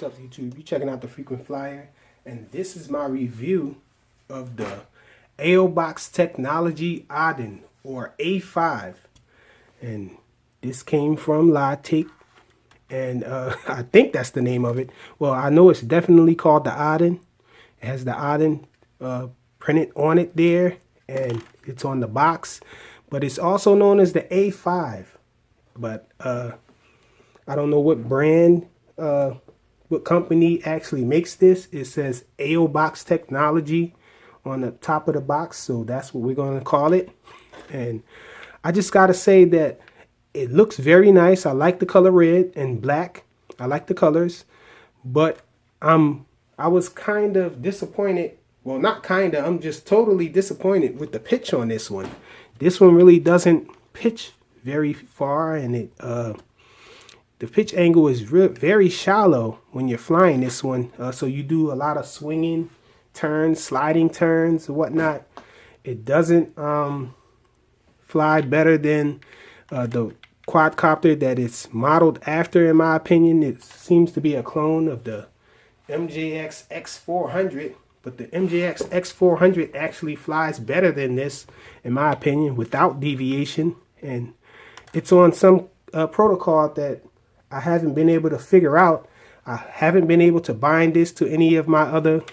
What's up, YouTube? You checking out the Frequent Flyer, and this is my review of the AOBox Technology Odin or A5, and this came from Logitech, and I think that's the name of it. Well, I know it's definitely called the Odin. It has the Odin printed on it there, and it's on the box, but it's also known as the A5. But I don't know what brand, what company actually makes this. It says AOBox Technology on the top of the box, so that's what we're going to call it. And I just got to say that it looks very nice. I like the color red and black. I like the colors, but I was kind of disappointed. Well, not kind of, I'm just totally disappointed with the pitch on this one. This one really doesn't pitch very far, and it the pitch angle is very shallow when you're flying this one. So you do a lot of swinging turns, sliding turns, and whatnot. It doesn't fly better than the quadcopter that it's modeled after, in my opinion. It seems to be a clone of the MJX X400, but the MJX X400 actually flies better than this, in my opinion, without deviation. And it's on some protocol that I haven't been able to figure out. I haven't been able to bind this to any of my other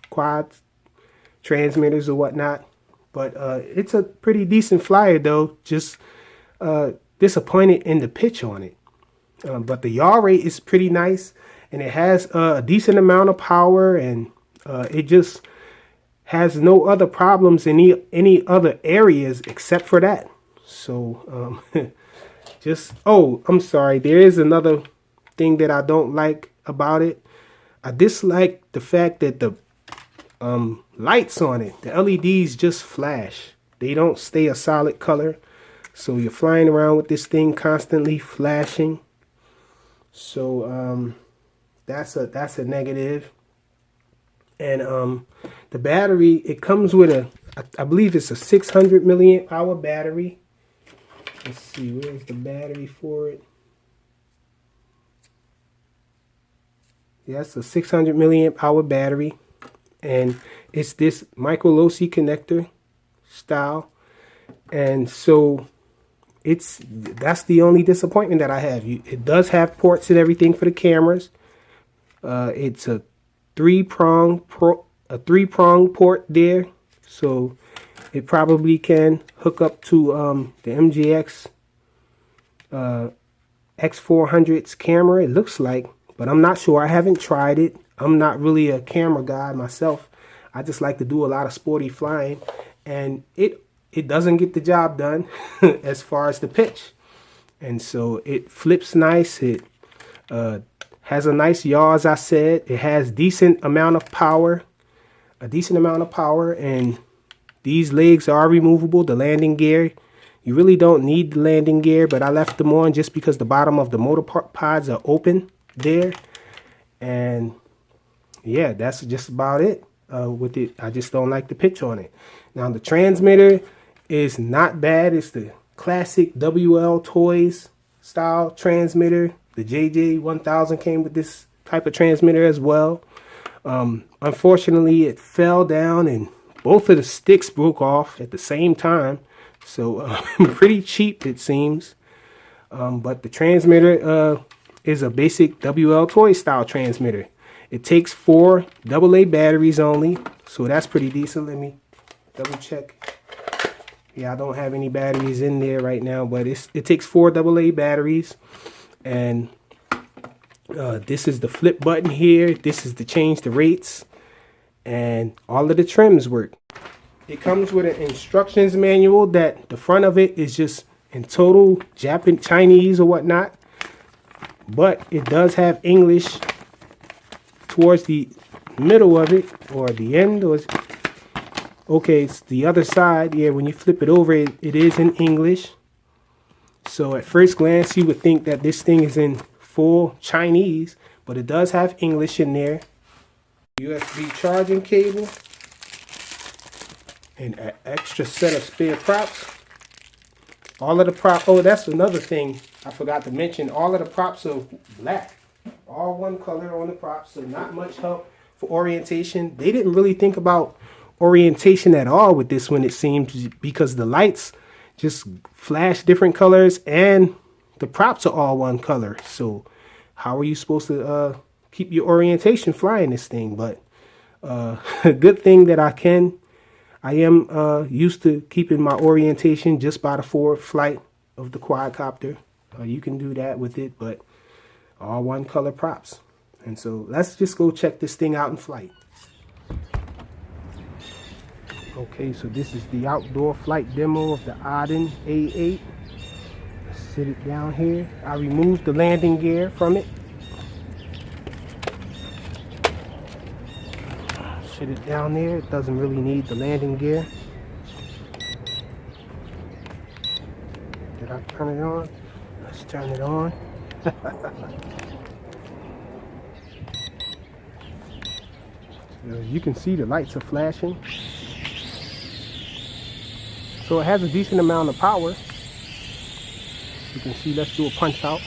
quad transmitters or whatnot. But it's a pretty decent flyer, though. Just disappointed in the pitch on it. But the yaw rate is pretty nice, and it has a decent amount of power, and it just has no other problems in any other areas except for that. So oh, I'm sorry, there is another thing that I don't like about it. I dislike the fact that the lights on it, the LEDs just flash. They don't stay a solid color, so you're flying around with this thing constantly flashing. So that's a negative. And the battery, it comes with I believe it's a 600 milliamp hour battery. Let's see, where's the battery for it? Yeah, it's a 600 milliamp hour battery, and it's this micro low-C connector style. And so that's the only disappointment that I have. It does have ports and everything for the cameras. It's a three-prong port there, so it probably can hook up to the MJX X400's camera, it looks like, but I'm not sure. I haven't tried it. I'm not really a camera guy myself. I just like to do a lot of sporty flying, and it doesn't get the job done as far as the pitch. And so it flips nice. It has a nice yaw, as I said. It has a decent amount of power, and these legs are removable. The landing gear, you really don't need the landing gear, but I left them on just because the bottom of the motor pods are open there. And yeah, that's just about it with it. I just don't like the pitch on it. Now, the transmitter is not bad. It's the classic WL Toys style transmitter. The JJ1000 came with this type of transmitter as well. Unfortunately, it fell down and both of the sticks broke off at the same time. So pretty cheap, it seems. But the transmitter is a basic WL Toy style transmitter. It takes 4 AA batteries only, so that's pretty decent. Let me double check. Yeah, I don't have any batteries in there right now, but it takes 4 AA batteries. And this is the flip button here. This is to change the rates, and all of the trims work. It comes with an instructions manual that the front of it is just in total Chinese or whatnot, but it does have English towards the middle of it, or the end, or okay, it's the other side. Yeah, when you flip it over, it is in English. So at first glance, you would think that this thing is in full Chinese, but it does have English in there. USB charging cable, and an extra set of spare props. All of the props, oh, that's another thing I forgot to mention. All of the props are black. all one color on the prop, so not much help for orientation. They didn't really think about orientation at all with this one, it seems, because the lights just flash different colors and the props are all one color. So how are you supposed to keep your orientation flying this thing? But a good thing that I am used to keeping my orientation just by the forward flight of the quadcopter. You can do that with it, but all one color props. And so let's just go check this thing out in flight. Okay, so this is the outdoor flight demo of the Odin A8. Let's sit it down here. I removed the landing gear from it. Sit it down there. It doesn't really need the landing gear. Did I turn it on? Let's turn it on. As you can see, the lights are flashing. So it has a decent amount of power. You can see, let's do a punch out.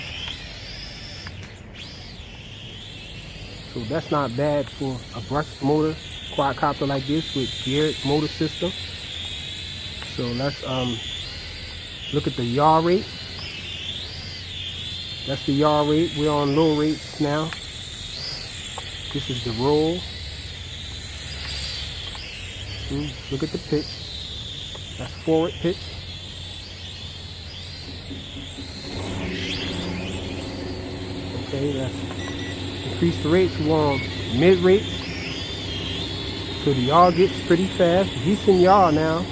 So that's not bad for a brushed motor quadcopter like this with geared motor system. So let's look at the yaw rate. That's the yaw rate. We're on low rates now. This is the roll. Look at the pitch. That's forward pitch. Okay, let's increase the rates. We're on mid rates. So the yaw gets pretty fast. Decent yaw now.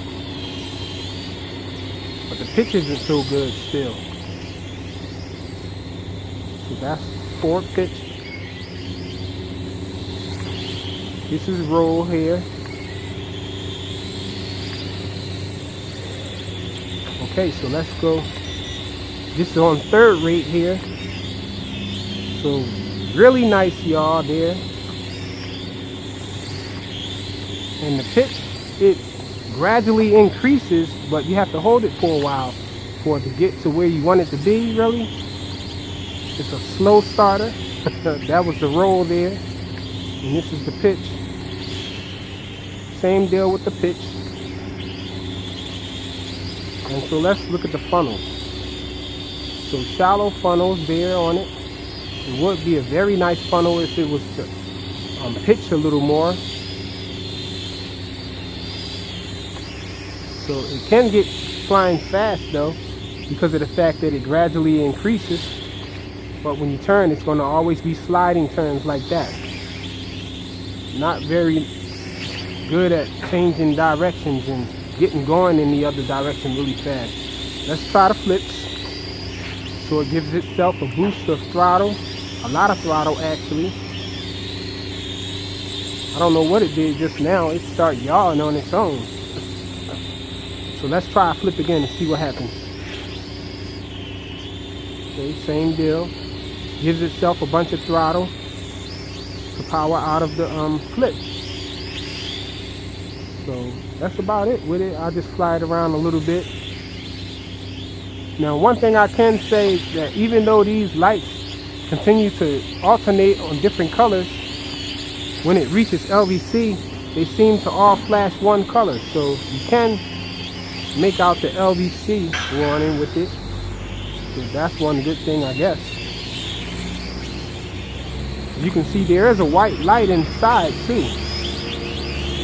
But the pitch isn't so good still. So that's forward pitch. This is roll here. Okay, so let's go. This is on third rate here. So really nice yaw there. And the pitch, it gradually increases, but you have to hold it for a while for it to get to where you want it to be, really. It's a slow starter. That was the roll there. And this is the pitch. Same deal with the pitch. And so let's look at the funnel. So shallow funnels there on it. It would be a very nice funnel if it was to pitch a little more. So it can get flying fast though, because of the fact that it gradually increases. But when you turn, it's going to always be sliding turns like that. Not very good at changing directions and getting going in the other direction really fast. Let's try the flips. So it gives itself a boost of throttle, a lot of throttle actually. I don't know what it did just now. It started yawing on its own. So let's try a flip again and see what happens. Okay, same deal. Gives itself a bunch of throttle to power out of the flip. So that's about it with it. I'll just fly it around a little bit. Now one thing I can say is that even though these lights continue to alternate on different colors, when it reaches LVC, they seem to all flash one color. So you can make out the LVC warning with it. So that's one good thing, I guess. You can see there is a white light inside too,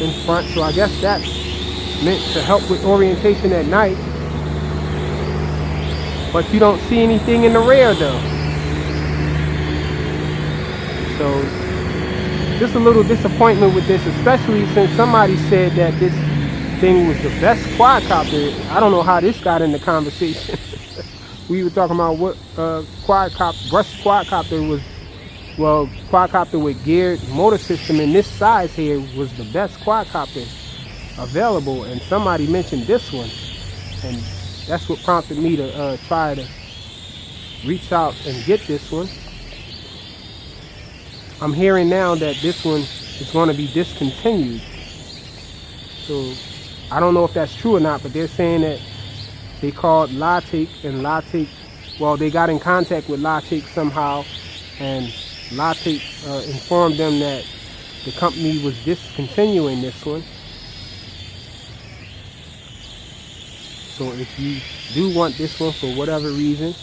in front. So I guess that's meant to help with orientation at night. But you don't see anything in the rear though. So just a little disappointment with this, especially since somebody said that this thing was the best quadcopter. I don't know how this got in the conversation. We were talking about what brushed quadcopter was. Well, quadcopter with geared motor system in this size here was the best quadcopter available, and somebody mentioned this one, and that's what prompted me to try to reach out and get this one. I'm hearing now that this one is going to be discontinued. So I don't know if that's true or not, but they're saying that they called Latic, and Latic, well, they got in contact with Latic somehow, and Latte informed them that the company was discontinuing this one. So if you do want this one for whatever reason,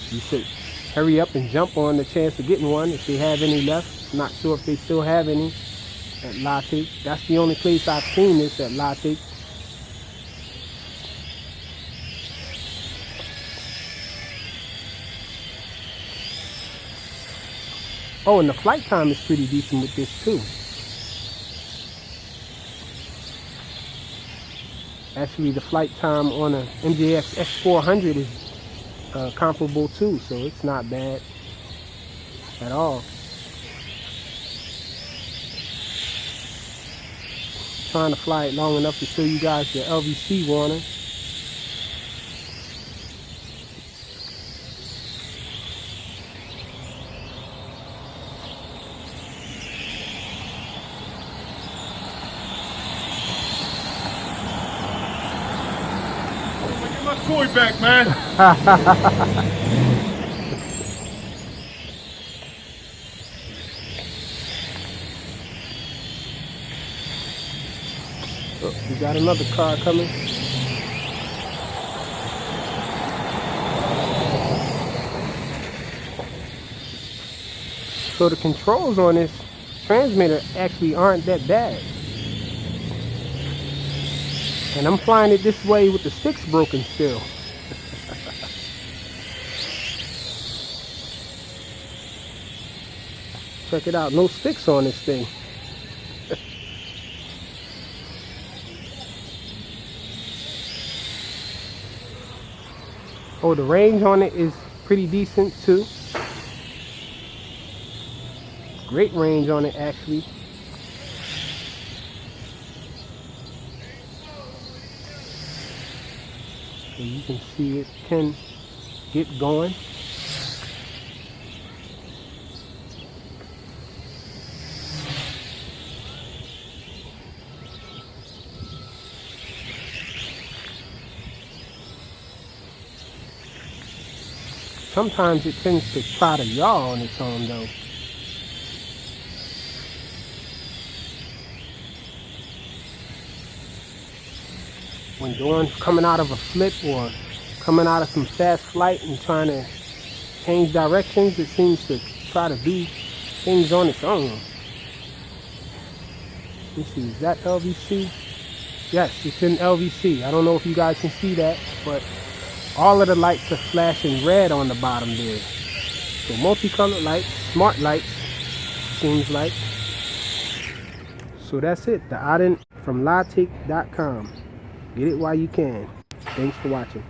you should hurry up and jump on the chance of getting one if they have any left. Not sure if they still have any at Latte. That's the only place I've seen this, at Latte. Oh, and the flight time is pretty decent with this too. Actually, the flight time on a MJX X400 is comparable too, so it's not bad at all. Trying to fly it long enough to show you guys the LVC warning. Get my toy back, man. Oh, we got another car coming. So the controls on this transmitter actually aren't that bad. And I'm flying it this way with the sticks broken still. Check it out, no sticks on this thing. Oh, the range on it is pretty decent too. Great range on it actually. So you can see it can get going. Sometimes it tends to try to yaw on its own though. When coming out of a flip or coming out of some fast flight and trying to change directions, it seems to try to do things on its own. Let's see, is that LVC? Yes, it's in LVC. I don't know if you guys can see that, but all of the lights are flashing red on the bottom there. So multicolored lights, smart lights, seems like. So that's it, the Odin from Latic.com. Get it while you can. Thanks for watching.